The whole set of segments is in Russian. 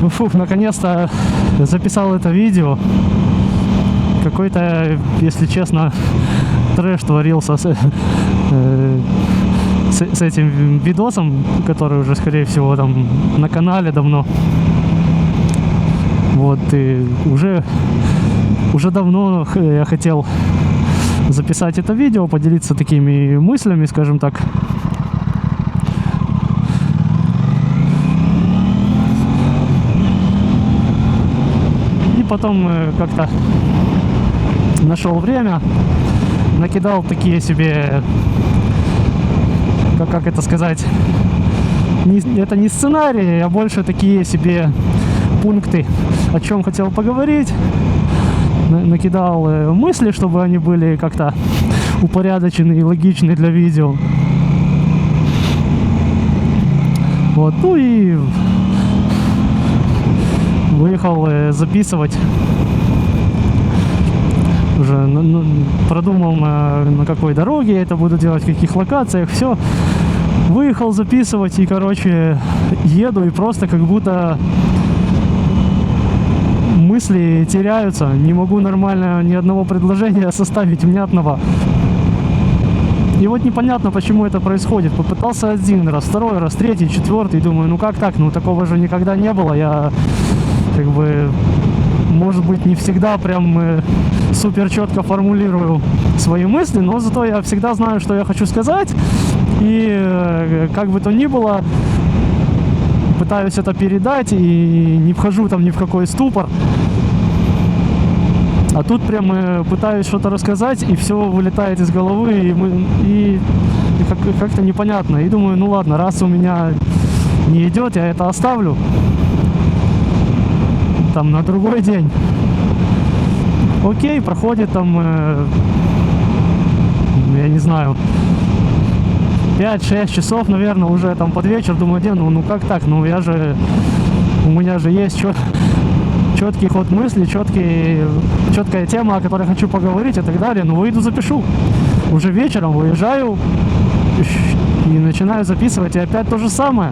Фух, наконец-то записал это видео. Какой-то, если честно, трэш творился с этим видосом, который уже, скорее всего, там на канале давно. Вот, и уже давно я хотел записать это видео, поделиться такими мыслями, скажем так. И потом как-то нашел время, накидал такие себе, как это сказать, это не сценарии, а больше такие себе пункты, о чем хотел поговорить. Накидал мысли, чтобы они были как-то упорядочены и логичны для видео. Вот, ну и выехал записывать. Уже продумал на какой дороге я это буду делать, в каких локациях, все. Выехал записывать и, короче, еду и просто как будто мысли теряются. Не могу нормально ни одного предложения составить внятного. И вот непонятно, почему это происходит. Попытался один раз, второй раз, третий, четвертый. Думаю, ну как так? Ну такого же никогда не было. Я как бы, может быть, не всегда прям супер четко формулирую свои мысли, но зато я всегда знаю, что я хочу сказать. И как бы то ни было, пытаюсь это передать и не вхожу там ни в какой ступор. А тут прям пытаюсь что-то рассказать, и все вылетает из головы, и как-то непонятно. И думаю, ну ладно, раз у меня не идет, я это оставлю там на другой день. Окей, проходит там, я не знаю, 5-6 часов, наверное, уже там под вечер. Думаю, ну как так? Ну у меня же есть четкий ход мысли, четкая тема, о которой хочу поговорить и так далее. Ну выйду, запишу. Уже вечером выезжаю и начинаю записывать, и опять то же самое.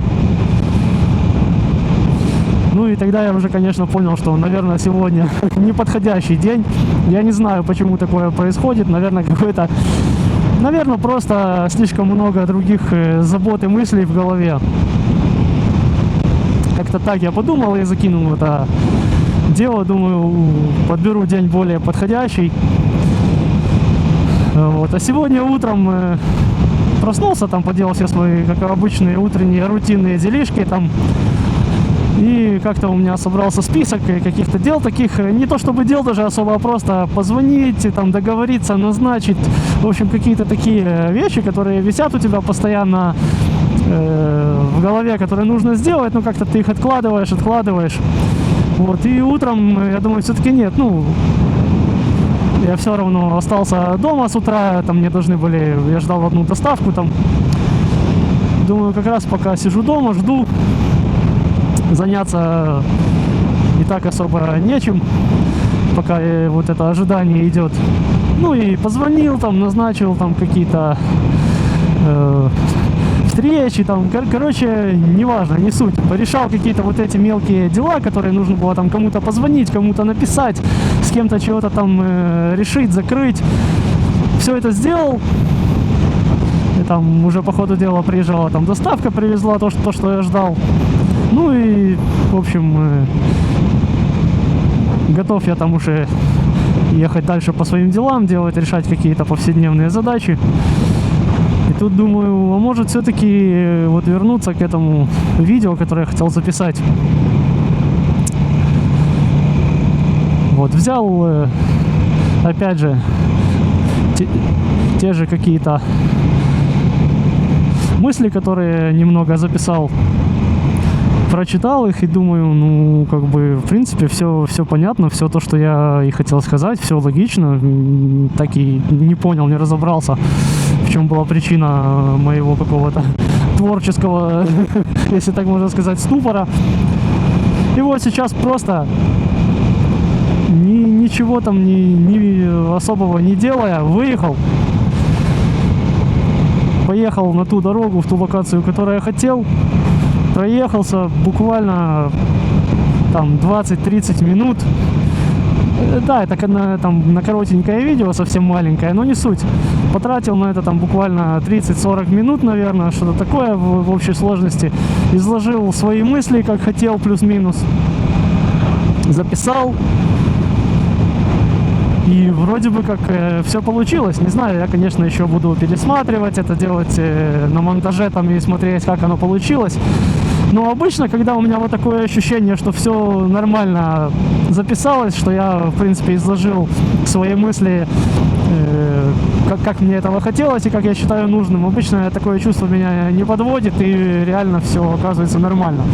Ну и тогда я уже, конечно, понял, что, наверное, сегодня неподходящий день. Я не знаю, почему такое происходит. Наверное, просто слишком много других забот и мыслей в голове. Как-то так я подумал и закинул это дело. Думаю, подберу день более подходящий. Вот. А сегодня утром проснулся, там поделал все свои, как обычные, утренние рутинные делишки там. И как-то у меня собрался список каких-то дел таких, не то чтобы дел даже особо, а просто позвонить, там, договориться, назначить. В общем, какие-то такие вещи, которые висят у тебя постоянно в голове, которые нужно сделать, но как-то ты их откладываешь. Вот, и утром, я думаю, все-таки нет, я все равно остался дома с утра, там мне должны были, я ждал одну доставку там. Думаю, как раз пока сижу дома, жду, заняться и так особо нечем, пока вот это ожидание идет. Ну и позвонил, там, назначил там какие-то встречи, там, короче, неважно, не суть. Порешал какие-то вот эти мелкие дела, которые нужно было там кому-то позвонить, кому-то написать, с кем-то чего-то там решить, закрыть. Все это сделал. И там уже по ходу дела приезжала там доставка, привезла то, что я ждал. Ну и, в общем, готов я там уже ехать дальше по своим делам, решать какие-то повседневные задачи. И тут думаю, а может все-таки вот вернуться к этому видео, которое я хотел записать. Вот, взял, опять же, те же какие-то мысли, которые немного записал. Прочитал их и думаю, как бы, в принципе, все понятно, все то, что я и хотел сказать, все логично. Так и не понял, не разобрался, в чем была причина моего какого-то творческого, если так можно сказать, ступора. И вот сейчас просто ничего там ни особого не делая, выехал. Поехал на ту дорогу, в ту локацию, которую я хотел. Проехался буквально там 20-30 минут. Да, это там на коротенькое видео, совсем маленькое, но не суть. Потратил на это там буквально 30-40 минут, наверное, что-то такое в общей сложности. Изложил свои мысли, как хотел, плюс-минус. Записал. И вроде бы как все получилось. Не знаю, я, конечно, еще буду пересматривать это, делать на монтаже там и смотреть, как оно получилось. Но обычно, когда у меня вот такое ощущение, что все нормально записалось, что я, в принципе, изложил свои мысли, как мне этого хотелось и как я считаю нужным, обычно такое чувство меня не подводит и реально все оказывается нормально.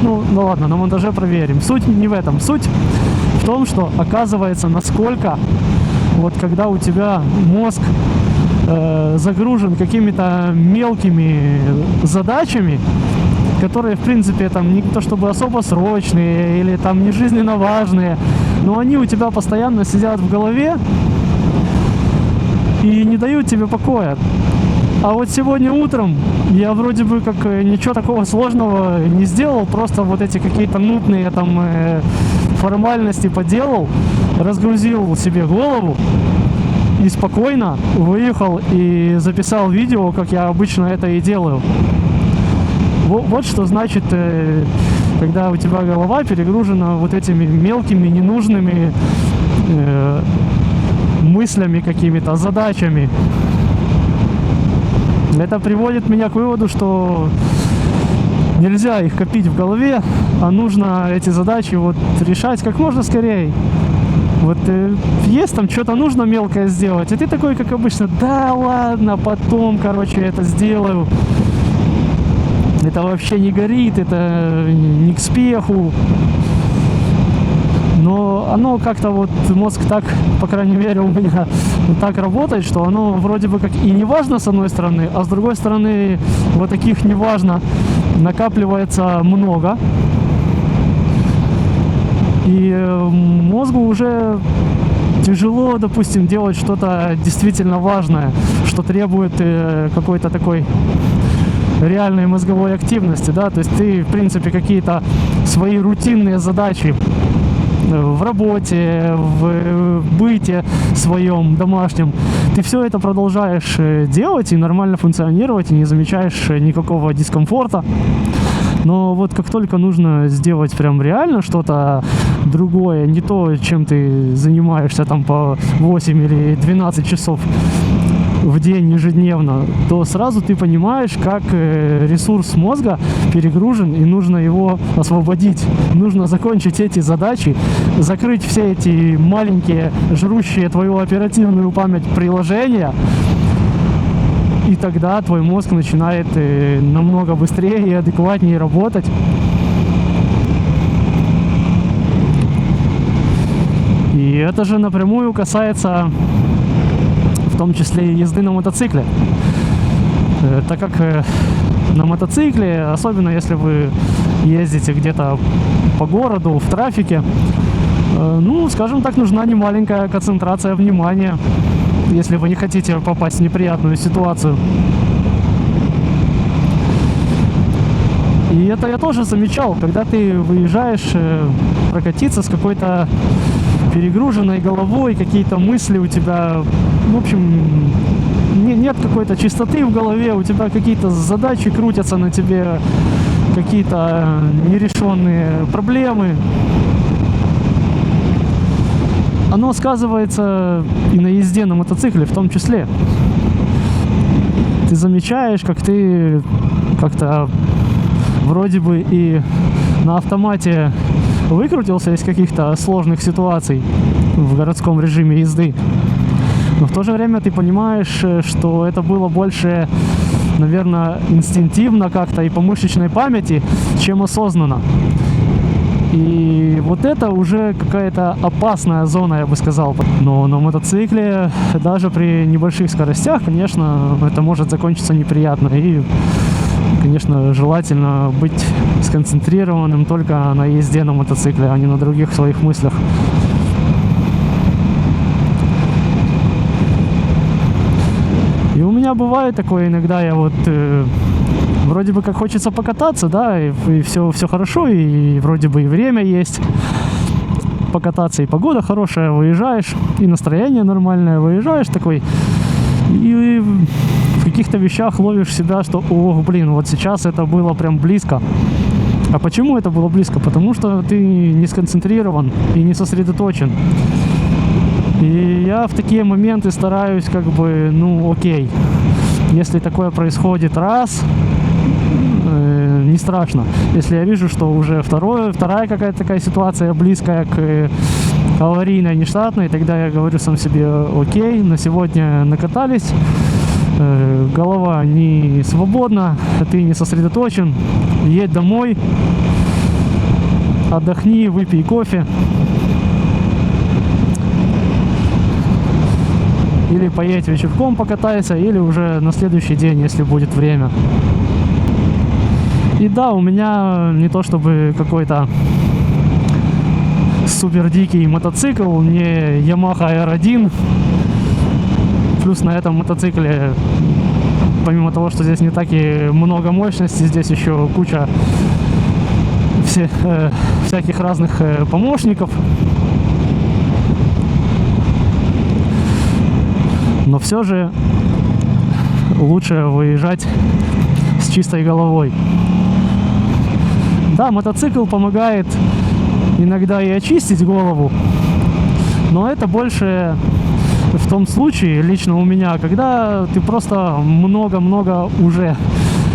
Ну ладно, на монтаже проверим. Суть не в этом. Суть в том, что оказывается, насколько вот когда у тебя мозг загружен какими-то мелкими задачами, которые, в принципе, там не то чтобы особо срочные или там не жизненно важные, но они у тебя постоянно сидят в голове и не дают тебе покоя. А вот сегодня утром я вроде бы как ничего такого сложного не сделал, просто вот эти какие-то нудные там формальности поделал, разгрузил себе голову и спокойно выехал и записал видео, как я обычно это и делаю. Вот что значит, когда у тебя голова перегружена вот этими мелкими, ненужными мыслями какими-то, задачами. Это приводит меня к выводу, что нельзя их копить в голове, а нужно эти задачи вот решать как можно скорее. Вот есть там что-то нужно мелкое сделать, и ты такой, как обычно, да ладно, потом, короче, это сделаю. Это вообще не горит, это не к спеху. Но оно как-то вот, мозг так, по крайней мере, у меня так работает, что оно вроде бы как и не важно с одной стороны, а с другой стороны вот таких не важно накапливается много. И мозгу уже тяжело, допустим, делать что-то действительно важное, что требует какой-то такой реальной мозговой активности, да, то есть ты, в принципе, какие-то свои рутинные задачи в работе, в быте своем домашнем, ты все это продолжаешь делать и нормально функционировать, и не замечаешь никакого дискомфорта. Но вот как только нужно сделать прям реально что-то другое, не то, чем ты занимаешься там по 8 или 12 часов в день ежедневно, то сразу ты понимаешь, как ресурс мозга перегружен и нужно его освободить. Нужно закончить эти задачи, закрыть все эти маленькие, жрущие твою оперативную память приложения, и тогда твой мозг начинает намного быстрее и адекватнее работать. И это же напрямую касается в том числе и езды на мотоцикле. Так как на мотоцикле, особенно если вы ездите где-то по городу, в трафике, ну, скажем так, нужна немаленькая концентрация внимания, если вы не хотите попасть в неприятную ситуацию. И это я тоже замечал, когда ты выезжаешь прокатиться с какой-то перегруженной головой, какие-то мысли у тебя, в общем, нет какой-то чистоты в голове, у тебя какие-то задачи крутятся на тебе, какие-то нерешенные проблемы. Оно сказывается и на езде на мотоцикле в том числе. Ты замечаешь, как ты как-то вроде бы и на автомате выкрутился из каких-то сложных ситуаций в городском режиме езды. Но в то же время ты понимаешь, что это было больше, наверное, инстинктивно как-то и по мышечной памяти, чем осознанно. И вот это уже какая-то опасная зона, я бы сказал. Но на мотоцикле, даже при небольших скоростях, конечно, это может закончиться неприятно. И, конечно, желательно быть сконцентрированным только на езде на мотоцикле, а не на других своих мыслях. И у меня бывает такое иногда, я вот вроде бы как хочется покататься, да, и все хорошо, и вроде бы и время есть покататься, и погода хорошая, выезжаешь, и настроение нормальное, выезжаешь такой, и в каких-то вещах ловишь себя, что, ох, блин, вот сейчас это было прям близко. А почему это было близко? Потому что ты не сконцентрирован и не сосредоточен. И я в такие моменты стараюсь как бы, ну окей, если такое происходит раз, не страшно. Если я вижу, что уже вторая какая-то такая ситуация близкая к аварийной, нештатной, тогда я говорю сам себе, окей, на сегодня накатались, голова не свободна, ты не сосредоточен, едь домой, отдохни, выпей кофе. Или поедь вечерком покатайся, или уже на следующий день, если будет время. И да, у меня не то чтобы какой-то супер дикий мотоцикл, не Yamaha R1. Плюс на этом мотоцикле, помимо того, что здесь не так и много мощности, здесь еще куча всяких разных помощников. Но все же лучше выезжать с чистой головой. Да, мотоцикл помогает иногда и очистить голову, но это больше в том случае, лично у меня, когда ты просто много-много уже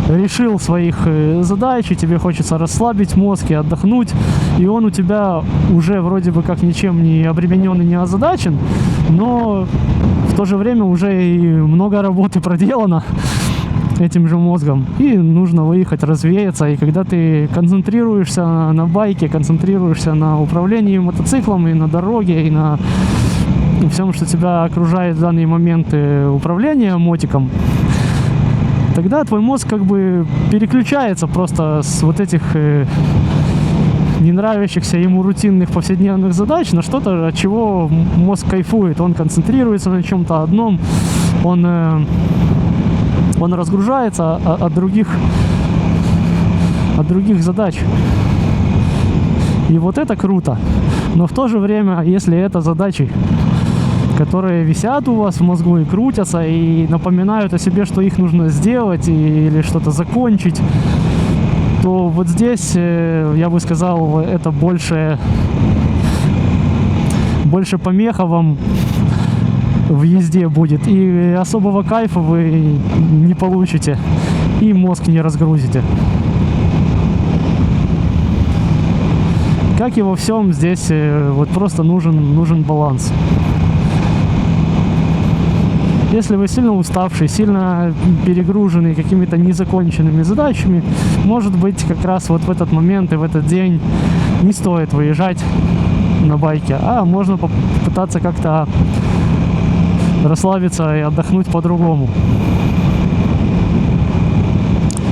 решил своих задач, и тебе хочется расслабить мозг и отдохнуть, и он у тебя уже вроде бы как ничем не обременен и не озадачен, но в то же время уже и много работы проделано этим же мозгом, и нужно выехать, развеяться. И когда ты концентрируешься на байке, концентрируешься на управлении мотоциклом и на дороге, и на всем, что тебя окружает в данный момент управления мотиком, тогда твой мозг как бы переключается просто с вот этих не нравящихся ему рутинных повседневных задач на что-то, от чего мозг кайфует. Он концентрируется на чем-то одном, он разгружается от других задач. И вот это круто. Но в то же время, если это задачи, которые висят у вас в мозгу и крутятся, и напоминают о себе, что их нужно сделать или что-то закончить, то вот здесь, я бы сказал, это больше помеха вам в езде будет, и особого кайфа вы не получите, и мозг не разгрузите. Как и во всем, здесь вот просто нужен баланс. Если вы сильно уставший, сильно перегруженный какими-то незаконченными задачами, может быть, как раз вот в этот момент и в этот день не стоит выезжать на байке, а можно попытаться как-то расслабиться и отдохнуть по-другому.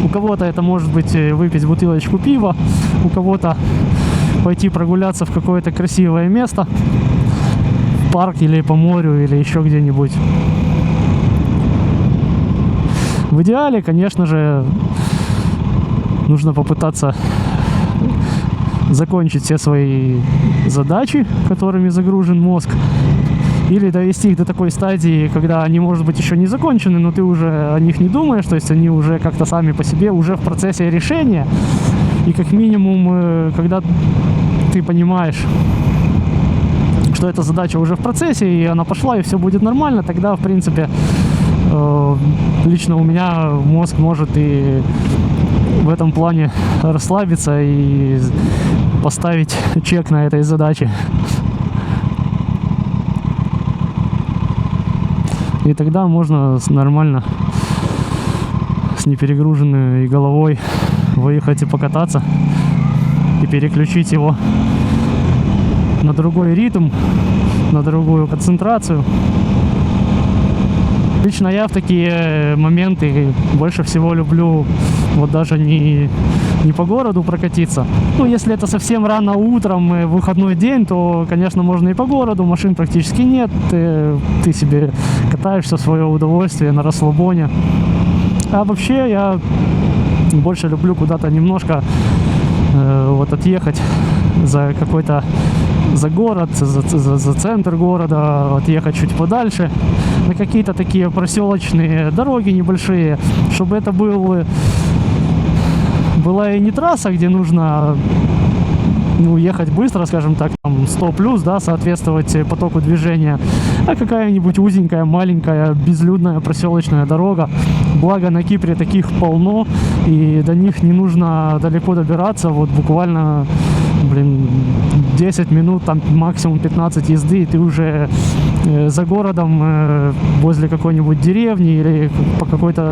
У кого-то это может быть выпить бутылочку пива, у кого-то пойти прогуляться в какое-то красивое место, в парк или по морю, или еще где-нибудь. В идеале, конечно же, нужно попытаться закончить все свои задачи, которыми загружен мозг, или довести их до такой стадии, когда они, может быть, еще не закончены, но ты уже о них не думаешь, то есть они уже как-то сами по себе уже в процессе решения. И как минимум, когда ты понимаешь, что эта задача уже в процессе, и она пошла, и все будет нормально, тогда, в принципе, лично у меня мозг может и в этом плане расслабиться и поставить чек на этой задаче. И тогда можно нормально, с неперегруженной головой выехать и покататься, и переключить его на другой ритм, на другую концентрацию. Лично я в такие моменты больше всего люблю вот даже не по городу прокатиться. Ну, если это совсем рано утром, выходной день, то, конечно, можно и по городу, машин практически нет. Ты себе катаешься в свое удовольствие на расслабоне. А вообще я больше люблю куда-то немножко вот отъехать за какой-то, за город, за центр города, отъехать чуть подальше на какие-то такие проселочные дороги небольшие, чтобы это была и не трасса, где нужно ехать быстро, скажем так, там 100 плюс, да, соответствовать потоку движения, а какая-нибудь узенькая, маленькая, безлюдная проселочная дорога. Благо на Кипре таких полно, и до них не нужно далеко добираться, вот буквально, 10 минут, там максимум 15 езды, и ты уже за городом, возле какой-нибудь деревни или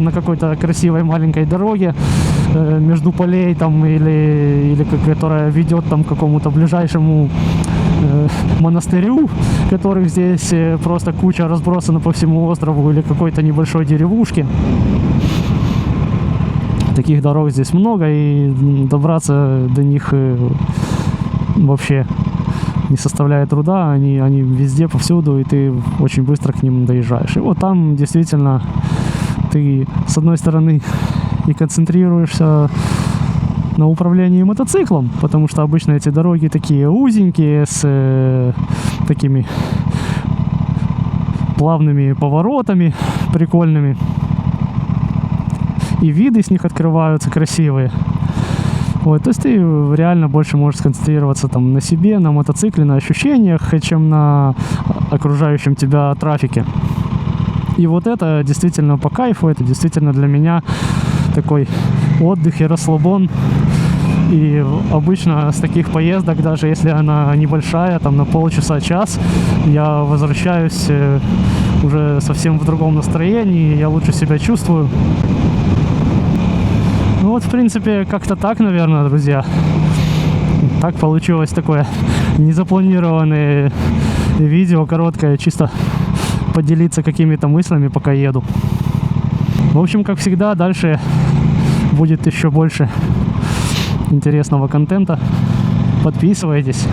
на какой-то красивой маленькой дороге между полей там, или которая ведет там к какому-то ближайшему монастырю, которых здесь просто куча разбросана по всему острову, или какой-то небольшой деревушке. Таких дорог здесь много, и добраться до них вообще не составляет труда, они везде, повсюду, и ты очень быстро к ним доезжаешь. И вот там действительно ты, с одной стороны, и концентрируешься на управлении мотоциклом, потому что обычно эти дороги такие узенькие, с такими плавными поворотами прикольными, и виды с них открываются красивые. Вот, то есть ты реально больше можешь сконцентрироваться там на себе, на мотоцикле, на ощущениях, чем на окружающем тебя трафике. И вот это действительно по кайфу, это действительно для меня такой отдых и расслабон. И обычно с таких поездок, даже если она небольшая, там на полчаса-час, я возвращаюсь уже совсем в другом настроении, я лучше себя чувствую. Ну вот, в принципе, как-то так, наверное, друзья. Так получилось такое незапланированное видео, короткое, чисто поделиться какими-то мыслями, пока еду. В общем, как всегда, дальше будет еще больше интересного контента. Подписывайтесь.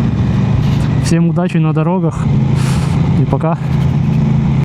Всем удачи на дорогах и пока.